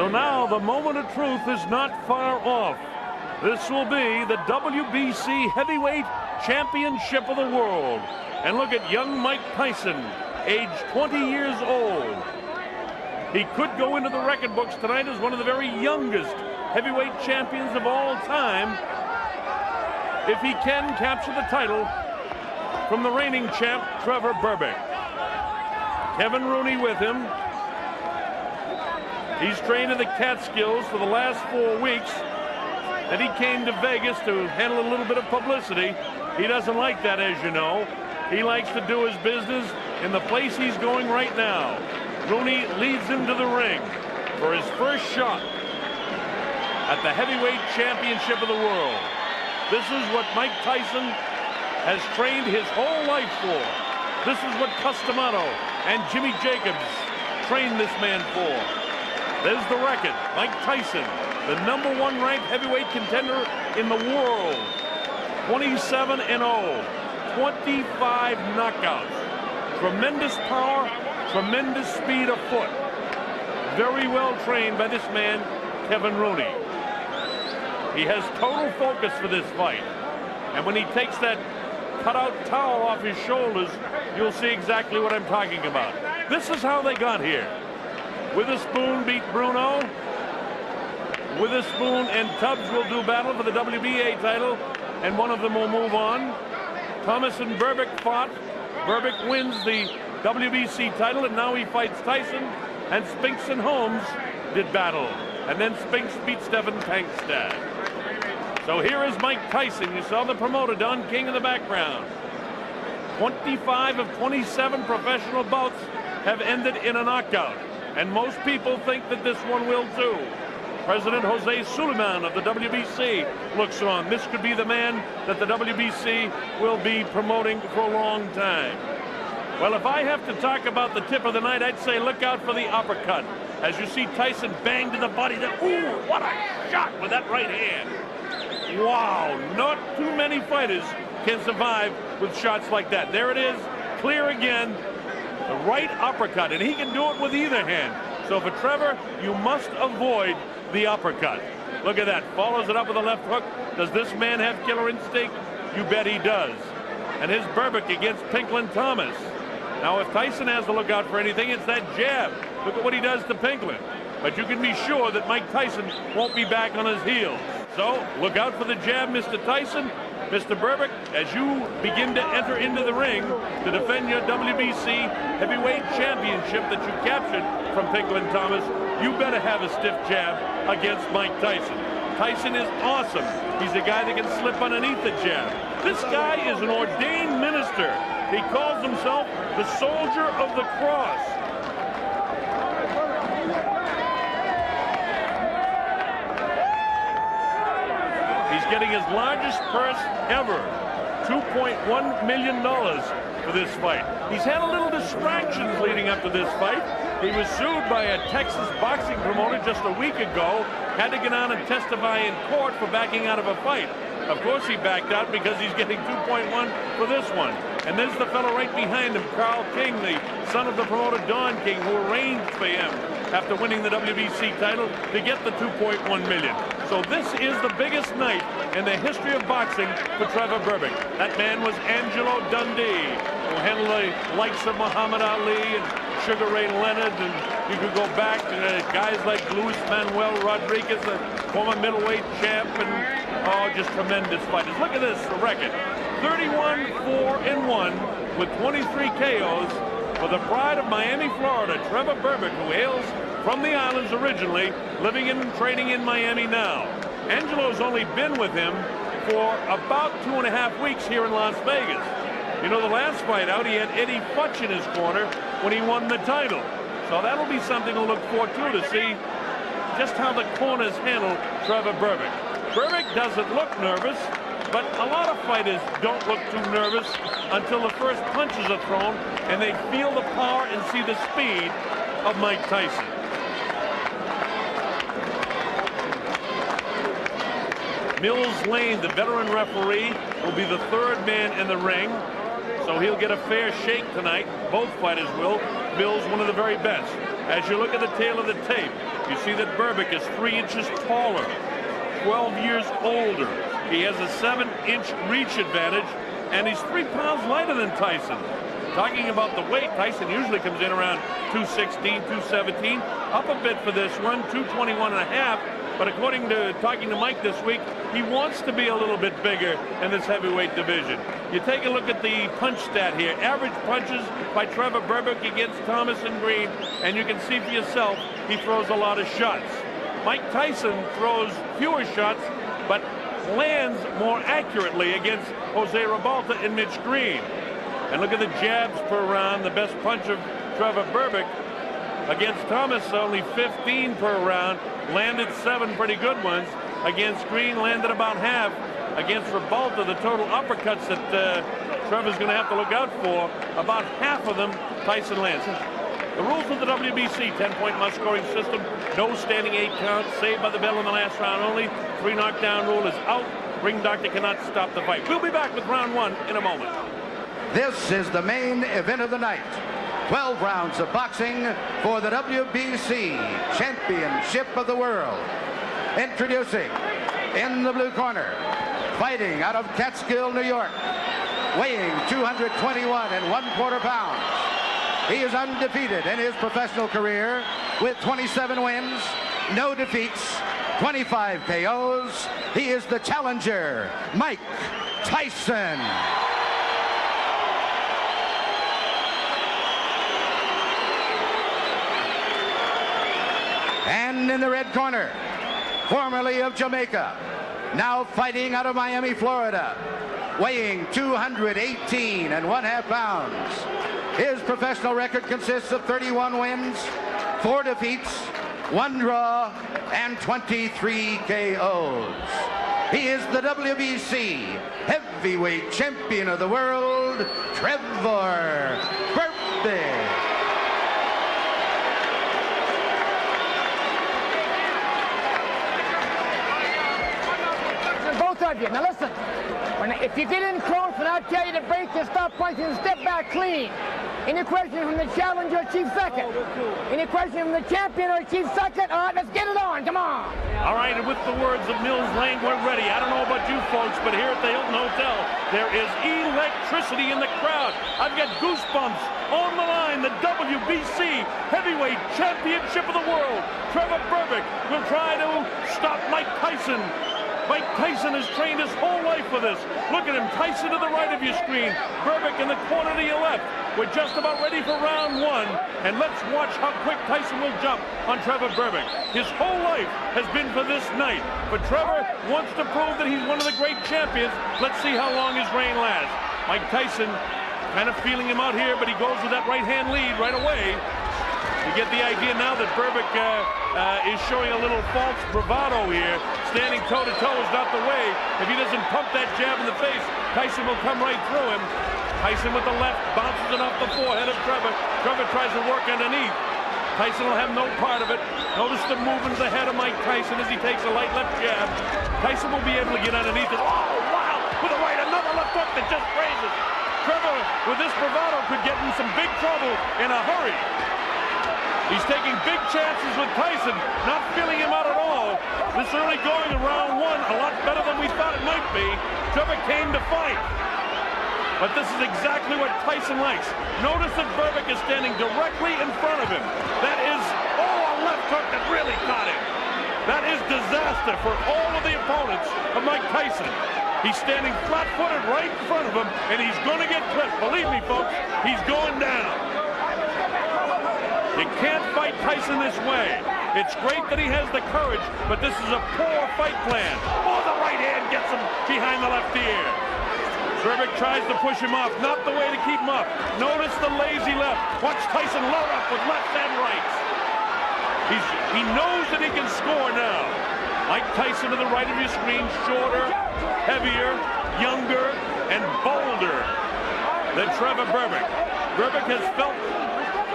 So now the moment of truth is not far off. This will be the WBC Heavyweight Championship of the World. And look at young Mike Tyson, age 20 years old. He could go into the record books tonight as one of the very youngest heavyweight champions of all time if he can capture the title from the reigning champ, Trevor Berbick. Kevin Rooney with him. He's trained in the Catskills for the last 4 weeks, and he came to Vegas to handle a little bit of publicity. He doesn't like that, as you know. He likes to do his business in the place he's going right now. Rooney leads him to the ring for his first shot at the heavyweight championship of the world. This is what Mike Tyson has trained his whole life for. This is what Customato and Jimmy Jacobs trained this man for. There's the record. Mike Tyson, the #1 ranked heavyweight contender in the world. 27-0, 25 knockouts. Tremendous power, tremendous speed of foot. Very well trained by this man, Kevin Rooney. He has total focus for this fight. And when he takes that cutout towel off his shoulders, you'll see exactly what I'm talking about. This is how they got here. Witherspoon beat Bruno. Witherspoon and Tubbs will do battle for the WBA title, and one of them will move on. Thomas and Berbick fought. Berbick wins the WBC title, and now he fights Tyson. And Spinks and Holmes did battle. And then Spinks beat Stephen Tankstad. So here is Mike Tyson. You saw the promoter, Don King, in the background. 25 of 27 professional bouts have ended in a knockout. And most people think that this one will too. President Jose Suleiman of the WBC looks on. This could be the man that the WBC will be promoting for a long time. Well, if I have to talk about the tip of the night, I'd say look out for the uppercut. As you see Tyson bang to the body. Ooh, what a shot with that right hand. Wow, not too many fighters can survive with shots like that. There it is, clear again. The right uppercut, and he can do it with either hand. So for Trevor, you must avoid the uppercut. Look at that, follows it up with a left hook. Does this man have killer instinct? You bet he does. And his Berbick against Pinklin Thomas. Now if Tyson has to look out for anything, it's that jab. Look at what he does to Pinklin. But you can be sure that Mike Tyson won't be back on his heels. So look out for the jab, Mr. Tyson. Mr. Berbick, as you begin to enter into the ring to defend your WBC heavyweight championship that you captured from Pinklin Thomas, you better have a stiff jab against Mike Tyson. Tyson is awesome. He's a guy that can slip underneath the jab. This guy is an ordained minister. He calls himself the Soldier of the Cross. He's getting his largest purse ever, $2.1 million for this fight. He's had a little distractions leading up to this fight. He was sued by a Texas boxing promoter just a week ago, had to get on and testify in court for backing out of a fight. Of course he backed out because he's getting 2.1 for this one. And there's the fellow right behind him, Carl King, the son of the promoter Don King, who arranged for him after winning the WBC title to get the 2.1 million. So this is the biggest night in the history of boxing for Trevor Berbick. That man was Angelo Dundee, who handled the likes of Muhammad Ali and Sugar Ray Leonard, and you could go back to guys like Luis Manuel Rodriguez, the former middleweight champ, and just tremendous fighters. Look at this, the record. 31-4-1 with 23 KOs for the pride of Miami, Florida, Trevor Berbick, who hails from the islands originally, living and training in Miami now. Angelo's only been with him for about 2.5 weeks here in Las Vegas. You know, the last fight out, he had Eddie Futch in his corner when he won the title. So that'll be something to look forward to see just how the corners handle Trevor Berbick. Berbick doesn't look nervous, but a lot of fighters don't look too nervous until the first punches are thrown and they feel the power and see the speed of Mike Tyson. Mills Lane, the veteran referee, will be the third man in the ring, so he'll get a fair shake tonight. Both fighters will. Mills, one of the very best. As you look at the tail of the tape, you see that Berbick is 3 inches taller, 12 years older. He has a 7-inch reach advantage, and he's 3 pounds lighter than Tyson. Talking about the weight, Tyson usually comes in around 216, 217, up a bit for this one, 221 and a half. But according to talking to Mike this week, he wants to be a little bit bigger in this heavyweight division. You take a look at the punch stat here. Average punches by Trevor Berbick against Thomas and Green, and you can see for yourself, he throws a lot of shots. Mike Tyson throws fewer shots, but lands more accurately against Jose Ribalta and Mitch Green. And look at the jabs per round. The best punch of Trevor Berbick against Thomas, only 15 per round. Landed 7 pretty good ones. Against Green, landed about half. Against Ribalta, the total uppercuts that Trevor's going to have to look out for, about half of them Tyson lands. The rules of the WBC, 10-point must scoring system, no standing 8 count, saved by the bell in the last round only. 3 knockdown rule is out. Ring doctor cannot stop the fight. We'll be back with round 1 in a moment. This is the main event of the night. 12 rounds of boxing for the WBC Championship of the World. Introducing, in the blue corner, fighting out of Catskill, New York, weighing 221 1/4 pounds. He is undefeated in his professional career with 27 wins, no defeats, 25 KOs. He is the challenger, Mike Tyson. And in the red corner, formerly of Jamaica, now fighting out of Miami, Florida, weighing 218 1/2 pounds. His professional record consists of 31 wins, 4 defeats, 1 draw, and 23 KOs. He is the WBC heavyweight champion of the world, Trevor Berbick. Of you. Now listen, if you get in close and I tell you to break, you stop punching and step back clean. Any question from the challenger or chief second? Any question from the champion or chief second? All right, let's get it on. Come on. All right, and with the words of Mills Lane, we're ready. I don't know about you folks, but here at the Hilton Hotel, there is electricity in the crowd. I've got goosebumps. On the line, the WBC Heavyweight Championship of the World. Trevor Berbick will try to stop Mike Tyson. Mike Tyson has trained his whole life for this. Look at him, Tyson to the right of your screen, Berbick in the corner to your left. We're just about ready for round 1, and let's watch how quick Tyson will jump on Trevor Berbick. His whole life has been for this night, but Trevor wants to prove that he's one of the great champions. Let's see how long his reign lasts. Mike Tyson kind of feeling him out here, but he goes with that right-hand lead right away. You get the idea now that Berbick is showing a little false bravado here. Standing toe-to-toe is not the way. If he doesn't pump that jab in the face, Tyson will come right through him. Tyson with the left, bounces it off the forehead of Trevor. Trevor tries to work underneath. Tyson will have no part of it. Notice the movement of the head of Mike Tyson as he takes a light left jab. Tyson will be able to get underneath it. Oh, wow! With a right, another left hook that just raises. Trevor, with this bravado, could get in some big trouble in a hurry. He's taking big chances with Tyson, not feeling him out at all. This early going in round 1, a lot better than we thought it might be. Trevor came to fight. But this is exactly what Tyson likes. Notice that Berbick is standing directly in front of him. That is, a left hook that really caught him. That is disaster for all of the opponents of Mike Tyson. He's standing flat-footed right in front of him, and he's going to get clipped. Believe me, folks, he's going down. You can't fight Tyson this way. It's great that he has the courage, but this is a poor fight plan. Oh, the right hand gets him behind the left ear. Berbick tries to push him off. Not the way to keep him up. Notice the lazy left. Watch Tyson load up with left and rights. He knows that he can score now. Mike Tyson to the right of your screen, shorter, heavier, younger, and bolder than Trevor Berbick. Berbick has felt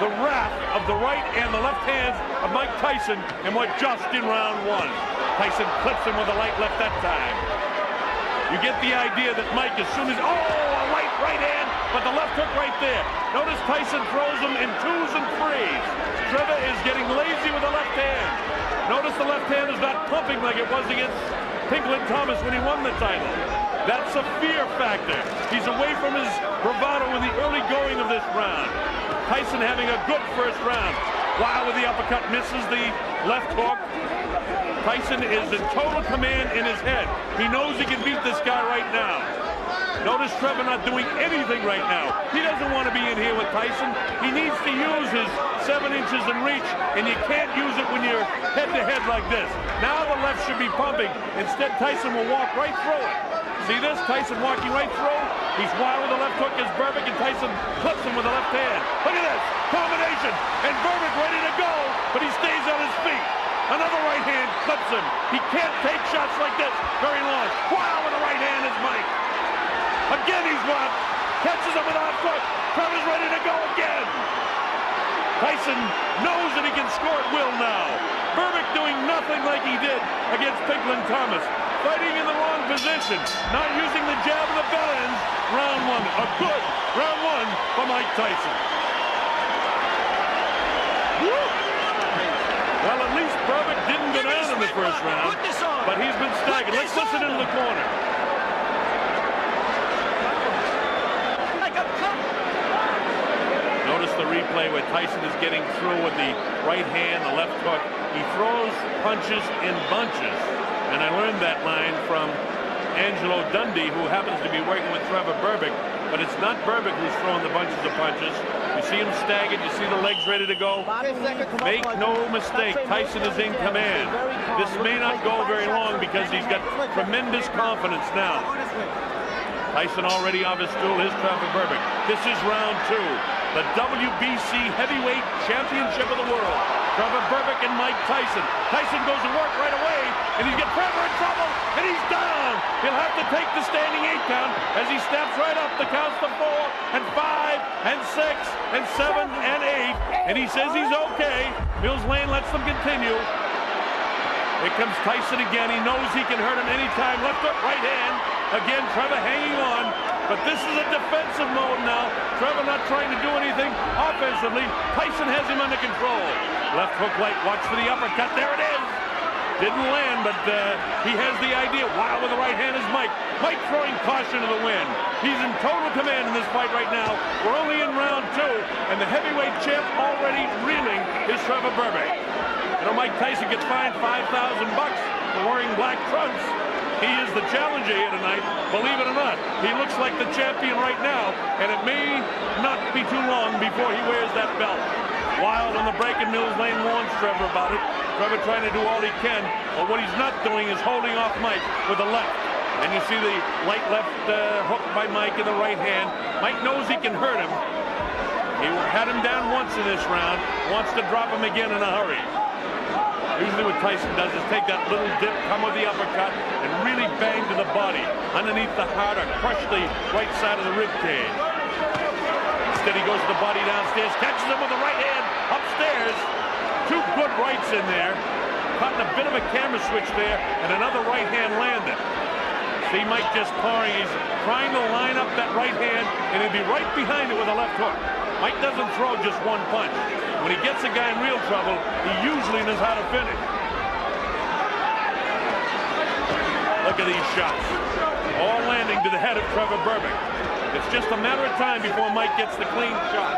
the wrath of the right and the left hands of Mike Tyson, and we're just in round 1. Tyson clips him with a light left that time. You get the idea that Mike, as soon as, a right hand, but the left hook right there. Notice Tyson throws him in 2s and 3s. Trevor is getting lazy with the left hand. Notice the left hand is not pumping like it was against Pinklin Thomas when he won the title. That's a fear factor. He's away from his bravado in the early going of this round. Tyson having a good first round. Wow, with the uppercut, misses the left hook. Tyson is in total command in his head. He knows he can beat this guy right now. Notice Trevor not doing anything right now. He doesn't want to be in here with Tyson. He needs to use his 7 inches in reach, and you can't use it when you're head-to-head like this. Now the left should be pumping. Instead, Tyson will walk right through it. See this? Tyson walking right through. He's wild with the left hook as Berbick, and Tyson clips him with the left hand. Look at this. Combination. And Berbick ready to go, but he stays on his feet. Another right hand clips him. He can't take shots like this very long. Wow, with the right hand is Mike. Again, he's blocked. Catches him with a left hook. Trevor's ready to go again. Tyson knows that he can score at will now. Berbick doing nothing like he did against Pinklin Thomas. Fighting in the wrong position. Not using the jab and the bell ends. Round 1. A good round 1 for Mike Tyson. Woo! Well, at least Berbick didn't go down in the first round, but he's been staggered. Let's listen into the corner. Notice the replay where Tyson is getting through with the right hand, the left hook. He throws punches in bunches. And I learned that line from Angelo Dundee, who happens to be working with Trevor Berbick. But it's not Berbick who's throwing the bunches of punches. You see him staggered. You see the legs ready to go. Make no mistake, Tyson is in command. This may not go very long because he's got tremendous confidence now. Tyson already off his stool. Here's Trevor Berbick. This is round 2. The WBC Heavyweight Championship of the World. Trevor Berbick and Mike Tyson. Tyson goes to work right away, and he's got Trevor in trouble, and he's down. He'll have to take the standing 8 count as he steps right up. The counts to 4 and 5 and 6 and 7 and 8, and he says he's okay. Mills Lane lets them continue. Here comes Tyson again. He knows he can hurt him anytime. Left hook, right hand. Again, Trevor hanging on. But this is a defensive mode now. Trevor not trying to do anything offensively. Tyson has him under control. Left hook right. Watch for the uppercut. There it is. Didn't land, but he has the idea. Wow, with the right hand is Mike. Mike throwing caution to the wind. He's in total command in this fight right now. We're only in round 2, and the heavyweight champ already reeling is Trevor Berbick. You know, Mike Tyson gets fined $5,000 for wearing black trunks. He is the challenger here tonight, believe it or not. He looks like the champion right now, and it may not be too long before he wears that belt. Wild on the break, and Mills Lane warns Trevor about it. Trevor trying to do all he can, but what he's not doing is holding off Mike with the left. And you see the light left hook by Mike in the right hand. Mike knows he can hurt him. He had him down once in this round, wants to drop him again in a hurry. Usually what Tyson does is take that little dip, come with the uppercut, and really bang to the body, underneath the heart, or crush the right side of the rib cage. Instead he goes to the body downstairs, catches him with the right hand upstairs. 2 good rights in there. Caught in a bit of a camera switch there, and another right hand landed. See Mike just pawing. He's trying to line up that right hand, and he'll be right behind it with a left hook. Mike doesn't throw just one punch. When he gets a guy in real trouble, he usually knows how to finish. Look at these shots. All landing to the head of Trevor Berbick. It's just a matter of time before Mike gets the clean shot.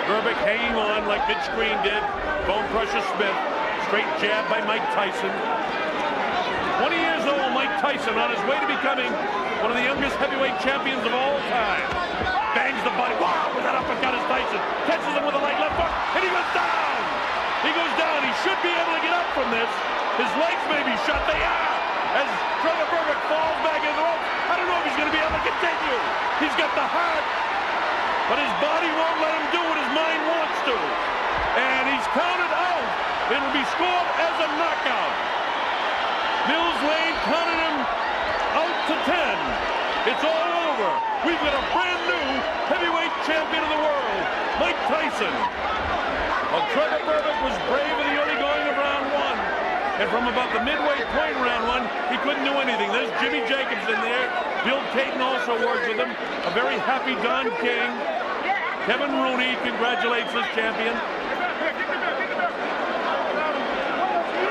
Berbick hanging on like Mitch Green did. Bone Crusher Smith. Straight jab by Mike Tyson. 20 years old Mike Tyson on his way to becoming one of the youngest heavyweight champions of all time. Bangs the body. Wow, with that uppercut is Tyson. Catches him with a light left hook, and he goes down. He goes down. He should be able to get up from this. His legs may be shut. They are. As Trevor Berbick falls back in the rope. I don't know if he's going to be able to continue. He's got the heart, but his body won't let him do what his mind wants to. And he's counted out. It'll be scored as a knockout. Mills Lane counted him out to 10. It's all over. We've got a brand new heavyweight champion of the world, Mike Tyson. Well, Trevor Berbick was brave in the early going of round 1. And from about the midway point round one, he couldn't do anything. There's Jimmy Jacobs in there. Bill Caton also works with him. A very happy Don King. Kevin Rooney congratulates his champion.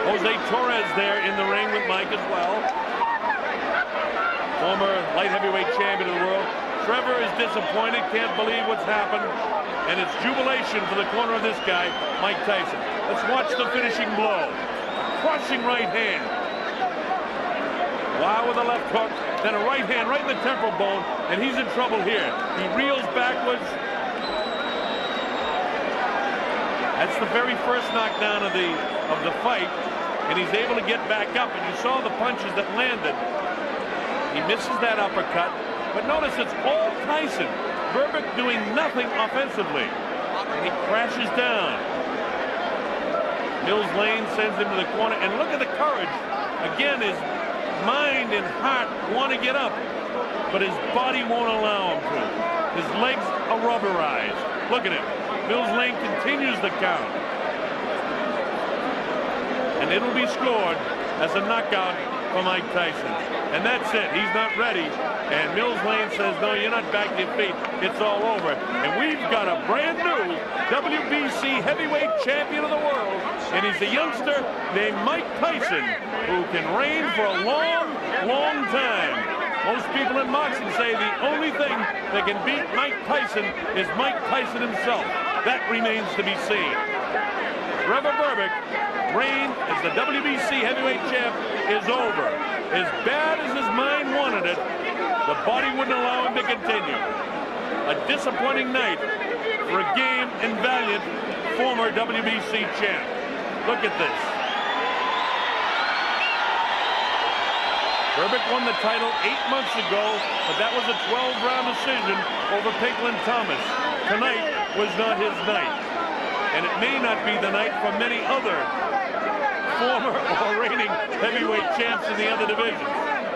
Jose Torres there in the ring with Mike as well. Former light heavyweight champion of the world. Trevor is disappointed, can't believe what's happened. And it's jubilation for the corner of this guy, Mike Tyson. Let's watch the finishing blow. Crushing right hand. Wow, with a left hook, then a right hand right in the temporal bone, and he's in trouble here. He reels backwards. That's the very first knockdown of the fight, and he's able to get back up, and you saw the punches that landed. He misses that uppercut, but notice it's all Tyson. Berbick doing nothing offensively, and he crashes down. Mills Lane sends him to the corner, and look at the courage. Again, his mind and heart want to get up, but his body won't allow him to. His legs are rubberized. Look at him. Mills Lane continues the count. And it'll be scored as a knockout for Mike Tyson. And that's it. He's not ready. And Mills Lane says, no, you're not back to your feet. It's all over. And we've got a brand new WBC heavyweight champion of the world. And he's a youngster named Mike Tyson, who can reign for a long, long time. Most people in boxing say the only thing that can beat Mike Tyson is Mike Tyson himself. That remains to be seen. Trevor Berbick reign as the WBC heavyweight champ is over. As bad as his mind wanted it, the body wouldn't allow him to continue. A disappointing night for a game and valiant former WBC champ. Look at this. Berbick won the title 8 months ago, but that was a 12-round decision over Pinklin Thomas. Tonight was not his night. And it may not be the night for many other former or reigning heavyweight champs in the other divisions.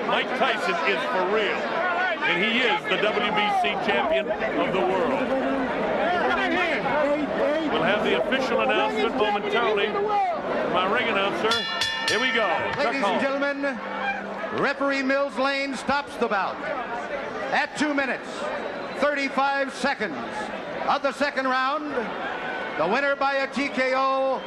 Mike Tyson is for real. And he is the WBC champion of the world. We'll have the official announcement momentarily from our ring announcer. Here we go. Ladies and gentlemen, referee Mills Lane stops the bout at 2 minutes, 35 seconds of the second round. The winner by a TKO